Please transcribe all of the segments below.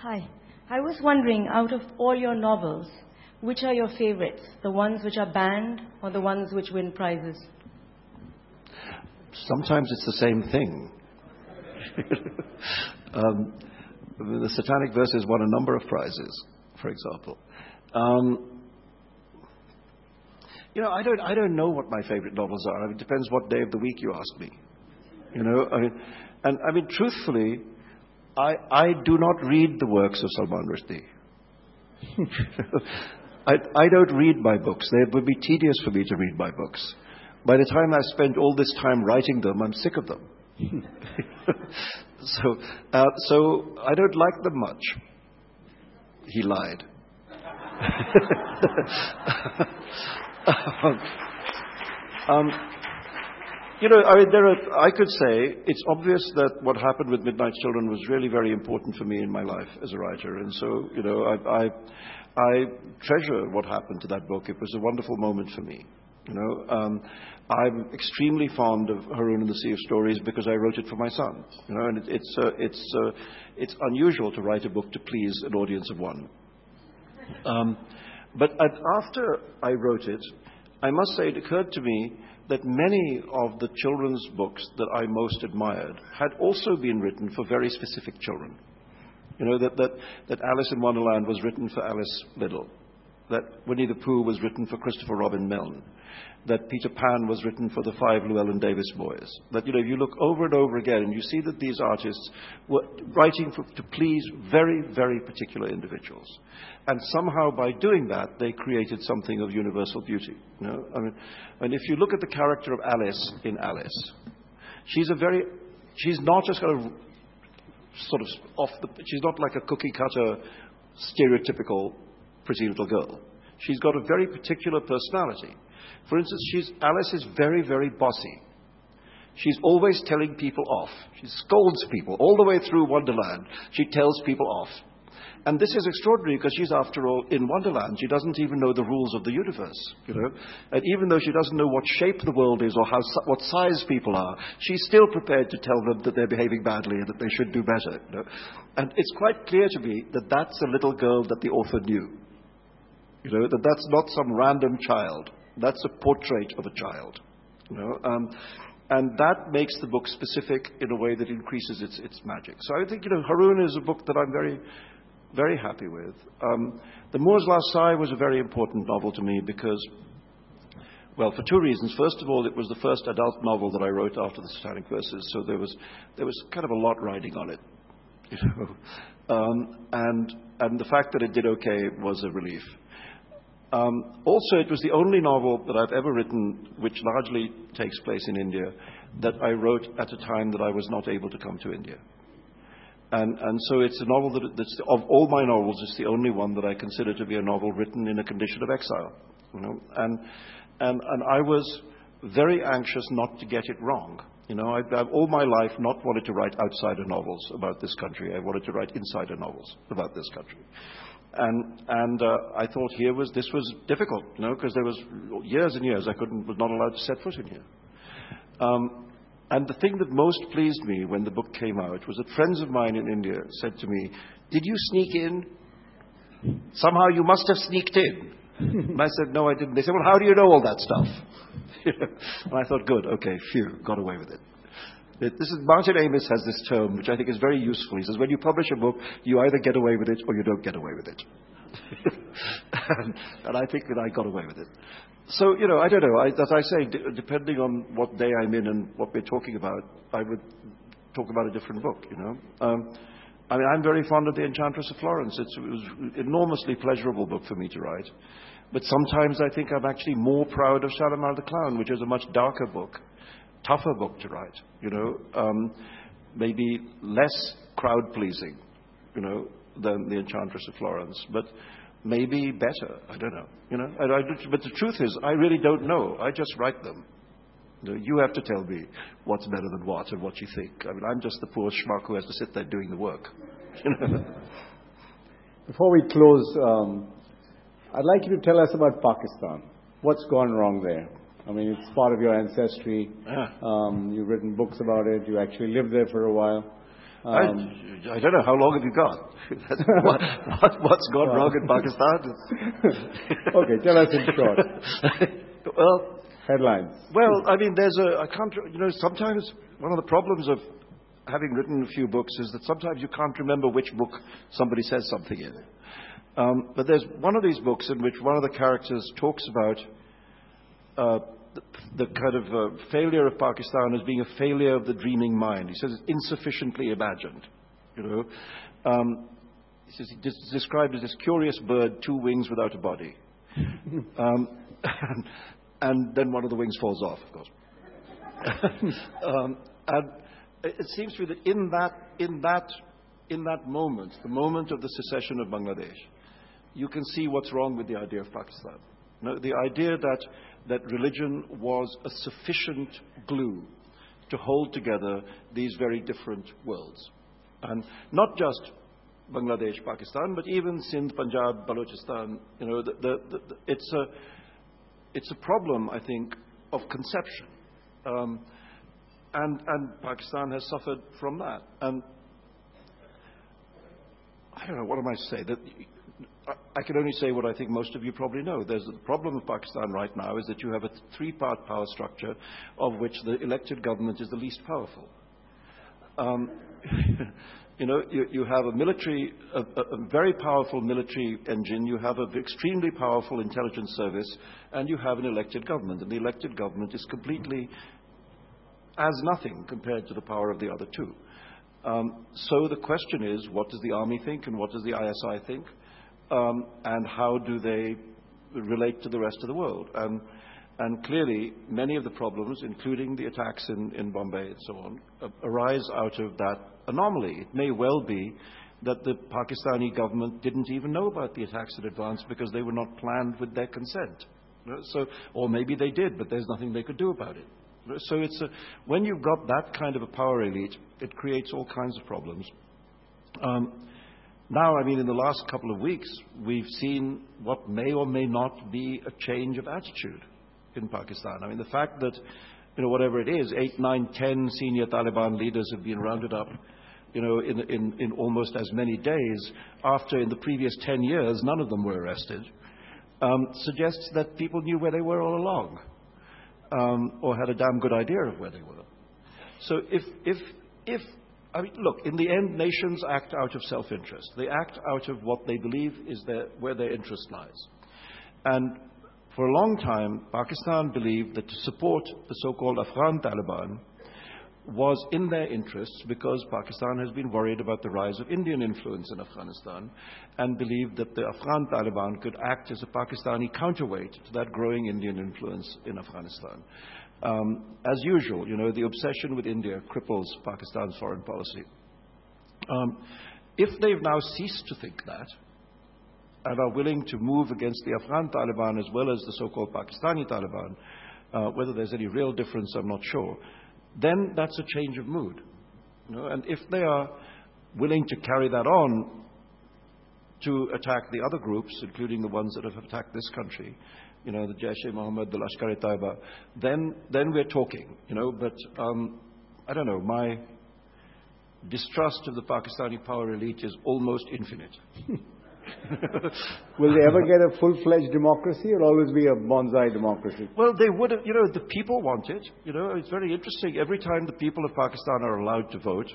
Hi. I was wondering, out of all your novels, which are your favorites? The ones which are banned or the ones which win prizes? Sometimes it's the same thing. The Satanic Verses won a number of prizes, for example. I don't know what my favorite novels are. It depends what day of the week you ask me. Truthfully, I do not read the works of Salman Rushdie. I don't read my books. They would be tedious for me to read my books. By the time I spent all this time writing them, I'm sick of them. So I don't like them much. He lied. I could say it's obvious that what happened with Midnight Children was really very important for me in my life as a writer. And so, I treasure what happened to that book. It was a wonderful moment for me. I'm extremely fond of Haroun and the Sea of Stories because I wrote it for my son. And it's unusual to write a book to please an audience of one. But after I wrote it, I must say it occurred to me that many of the children's books that I most admired had also been written for very specific children. That Alice in Wonderland was written for Alice Liddell, that Winnie the Pooh was written for Christopher Robin Milne, that Peter Pan was written for the 5 Llewellyn Davis boys. That, if you look over and over again and you see that these artists were writing to please very, very particular individuals. And somehow by doing that, they created something of universal beauty. And if you look at the character of Alice in Alice, she's not just kind of she's not like a cookie cutter, stereotypical pretty little girl. She's got a very particular personality. For instance, Alice is very, very bossy. She's always telling people off. She scolds people all the way through Wonderland. She tells people off. And this is extraordinary because she's, after all, in Wonderland. She doesn't even know the rules of the universe, And even though she doesn't know what shape the world is or what size people are, she's still prepared to tell them that they're behaving badly and that they should do better, And it's quite clear to me that that's a little girl that the author knew. That's not some random child. That's a portrait of a child. And that makes the book specific in a way that increases its magic. So I think, Haroun is a book that I'm very, very happy with. The Moor's Last Sigh was a very important novel to me because, well, for two reasons. First of all, it was the first adult novel that I wrote after the Satanic Verses, so there was kind of a lot riding on it. And the fact that it did okay was a relief. Also, it was the only novel that I've ever written, which largely takes place in India, that I wrote at a time that I was not able to come to India. And so it's a novel that's, of all my novels, it's the only one that I consider to be a novel written in a condition of exile. And I was very anxious not to get it wrong. I've all my life not wanted to write outsider novels about this country. I wanted to write insider novels about this country. And I thought this was difficult, because there was years and years I was not allowed to set foot in here. And the thing that most pleased me when the book came out was that friends of mine in India said to me, "Did you sneak in? Somehow you must have sneaked in." And I said, "No, I didn't." They said, "Well, how do you know all that stuff?" And I thought, good, okay, phew, got away with it. Martin Amis has this term, which I think is very useful. He says, when you publish a book, you either get away with it or you don't get away with it. and I think that I got away with it. So, I don't know. As I say, depending on what day I'm in and what we're talking about, I would talk about a different book, I'm very fond of The Enchantress of Florence. It was an enormously pleasurable book for me to write. But sometimes I think I'm actually more proud of Shalimar the Clown, which is a much darker book, tougher book to write, maybe less crowd-pleasing, than The Enchantress of Florence, but maybe better. I don't know, but the truth is, I really don't know. I just write them. You have to tell me what's better than what and what you think. I'm just the poor schmuck who has to sit there doing the work. Before we close, I'd like you to tell us about Pakistan. What's gone wrong there? It's part of your ancestry. You've written books about it. You actually lived there for a while. I don't know. How long have you got? What's gone wrong in Pakistan? Okay, tell us in short. Well, headlines. Well, I mean, sometimes one of the problems of having written a few books is that sometimes you can't remember which book somebody says something in. But there's one of these books in which one of the characters talks about the kind of failure of Pakistan as being a failure of the dreaming mind. He says it's insufficiently imagined. He says it's described as this curious bird, 2 wings without a body. And then one of the wings falls off, of course. And it seems to me that in that moment, the moment of the secession of Bangladesh, you can see what's wrong with the idea of Pakistan. The idea that religion was a sufficient glue to hold together these very different worlds. And not just Bangladesh, Pakistan, but even Sindh, Punjab, Balochistan. It's a problem, I think, of conception. And Pakistan has suffered from that. And I don't know, what am I to say? I can only say what I think most of you probably know. The problem of Pakistan right now is that you have a 3-part power structure, of which the elected government is the least powerful. You have a very powerful military engine, you have an extremely powerful intelligence service, and you have an elected government. And the elected government is completely as nothing compared to the power of the other two. So the question is, what does the army think and what does the ISI think? And how do they relate to the rest of the world? And clearly, many of the problems, including the attacks in Bombay and so on, arise out of that anomaly. It may well be that the Pakistani government didn't even know about the attacks in advance because they were not planned with their consent. Or maybe they did, but there's nothing they could do about it. So when you've got that kind of a power elite, it creates all kinds of problems. Now, I mean, in the last couple of weeks, we've seen what may or may not be a change of attitude in Pakistan. I mean, the fact that, whatever it is, 8, 9, 10 senior Taliban leaders have been rounded up, in almost as many days, after in the previous 10 years, none of them were arrested, suggests that people knew where they were all along, or had a damn good idea of where they were. So I mean, look, in the end, nations act out of self-interest. They act out of what they believe is where their interest lies. And for a long time, Pakistan believed that to support the so-called Afghan Taliban was in their interests because Pakistan has been worried about the rise of Indian influence in Afghanistan and believed that the Afghan Taliban could act as a Pakistani counterweight to that growing Indian influence in Afghanistan. As usual, the obsession with India cripples Pakistan's foreign policy. If they've now ceased to think that and are willing to move against the Afghan Taliban as well as the so-called Pakistani Taliban, whether there's any real difference, I'm not sure, then that's a change of mood. And if they are willing to carry that on to attack the other groups, including the ones that have attacked this country, the Jaish-e-Mohammed, the Lashkar-e-Taiba, then we're talking, But I don't know, my distrust of the Pakistani power elite is almost infinite. Will they ever get a full-fledged democracy or always be a bonsai democracy? Well, they would have, the people want it. It's very interesting. Every time the people of Pakistan are allowed to vote,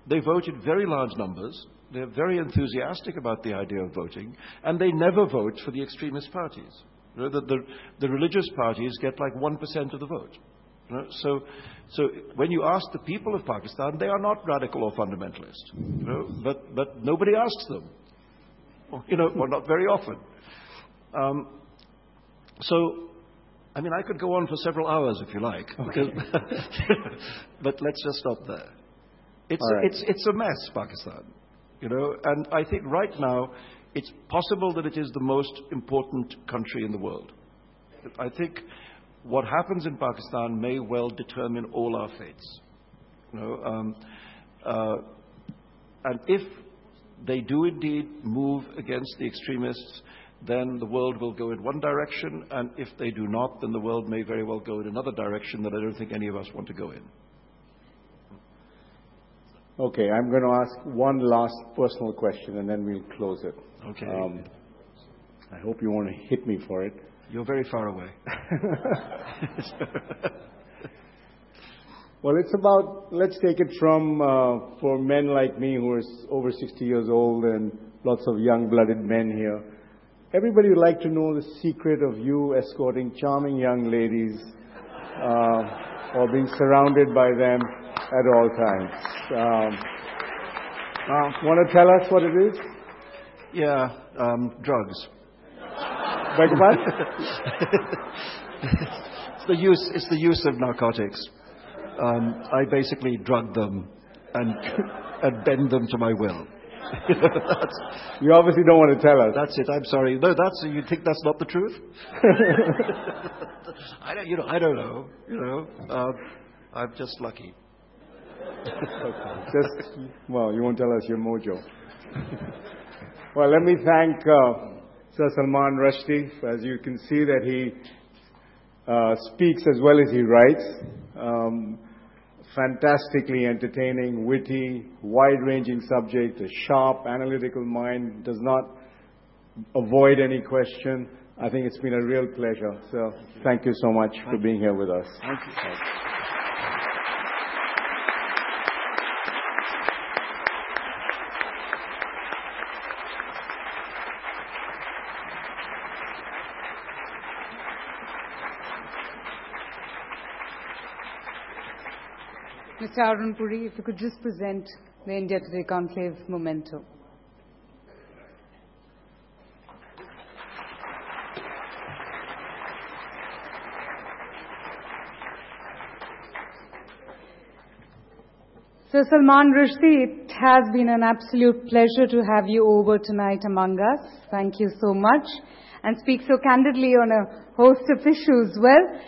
they vote in very large numbers. They're very enthusiastic about the idea of voting, and they never vote for the extremist parties. The religious parties get like 1% of the vote. So when you ask the people of Pakistan, they are not radical or fundamentalist. But nobody asks them. Or not very often. I mean, I could go on for several hours if you like, okay. But let's just stop there. Right. It's a mess, Pakistan, and I think right now it's possible that it is the most important country in the world. I think what happens in Pakistan may well determine all our fates. And if they do indeed move against the extremists, then the world will go in one direction, and if they do not, then the world may very well go in another direction that I don't think any of us want to go in. Okay, I'm going to ask one last personal question and then we'll close it. Okay. I hope you won't hit me for it. You're very far away. Well, it's about, let's take it from, for men like me who are over 60 years old and lots of young-blooded men here. Everybody would like to know the secret of you escorting charming young ladies or being surrounded by them at all times. Want to tell us what it is? Yeah, drugs. Beg your pardon? It's the use of narcotics. I basically drug them and bend them to my will. You obviously don't want to tell us. That's it. I'm sorry. No, you think that's not the truth? I don't know. I'm just lucky. Okay. Well, you won't tell us your mojo. Well, let me thank Sir Salman Rushdie. As you can see that he speaks as well as he writes. Fantastically entertaining, witty, wide-ranging subject, a sharp, analytical mind, does not avoid any question. I think it's been a real pleasure. So thank you so much for being here with us. Thank you. Mr. Arun Puri, if you could just present the India Today Conclave memento. So Salman Rushdie, it has been an absolute pleasure to have you over tonight among us. Thank you so much, and speak so candidly on a host of issues. Well,